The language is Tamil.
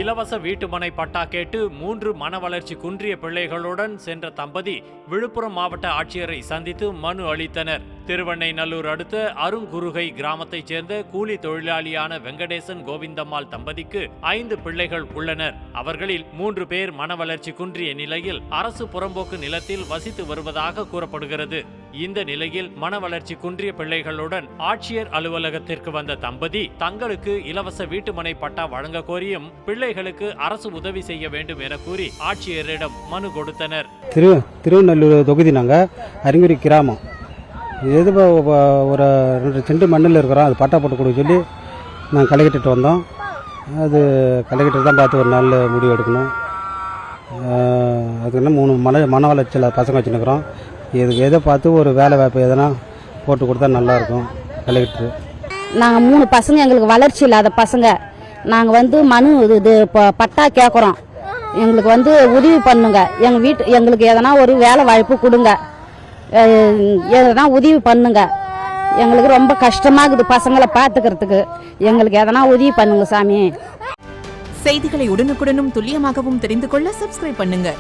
இலவச வீட்டுமனை பட்டா கேட்டு 3 மன வளர்ச்சி குன்றிய பிள்ளைகளுடன் சென்ற தம்பதி விழுப்புரம் மாவட்ட ஆட்சியரை சந்தித்து மனு அளித்தனர். திருவெண்ணைநல்லூர் அடுத்த அருங்குருகை கிராமத்தைச் சேர்ந்த கூலி தொழிலாளியான வெங்கடேசன் கோவிந்தம்மாள் தம்பதிக்கு 5 பிள்ளைகள் உள்ளனர். அவர்களில் 3 பேர் மன வளர்ச்சி குன்றிய நிலையில் அரசு புறம்போக்கு நிலத்தில் வசித்து வருவதாக கூறப்படுகிறது. இந்த நிலையில் மன வளர்ச்சி குன்றிய பிள்ளைகளுடன் ஆட்சியர் அலுவலகத்திற்கு வந்த தம்பதி தங்களுக்கு இலவச வீட்டுமனை பட்டா வழங்க கோரியும் பிள்ளைகளுக்கு அரசு உதவி செய்ய வேண்டும் என கூறி ஆட்சியரிடம் மனு கொடுத்தனர். திருவெண்ணல்லூர் தொகுதி நாங்கள் அருங்குரி கிராமம். எது ஒரு 2 சென்ட் மண்ணில் இருக்கிறோம். அது பட்டா போட்டு கொடுக்க சொல்லி நாங்கள் கலெக்டர்கிட்ட வந்தோம். அது கலெக்டர் தான் பார்த்து ஒரு நாள் முடிவு எடுக்கணும். அதுக்கு 3 மன வளர்ச்சியில் பசங்க வச்சுருக்கிறோம். இதுக்கு எதை பார்த்து ஒரு வேலை வாய்ப்பு எதனா போட்டு கொடுத்தா நல்லாயிருக்கும். கலெக்டர் நாங்கள் 3 பசங்க, எங்களுக்கு வளர்ச்சி இல்லாத பசங்க. நாங்கள் மனு இது பட்டா கேட்குறோம். எங்களுக்கு உதவி பண்ணுங்க. எங்களுக்கு எதனா ஒரு வேலை வாய்ப்பு கொடுங்க. எதனா உதவி பண்ணுங்க. எங்களுக்கு ரொம்ப கஷ்டமாகுது பசங்களை பார்த்துக்கிறதுக்கு. எங்களுக்கு எதனா உதவி பண்ணுங்க சாமி. செய்திகளை உடனுக்குடனும் துல்லியமாகவும் தெரிந்து கொள்ள சப்ஸ்கிரைப் பண்ணுங்க.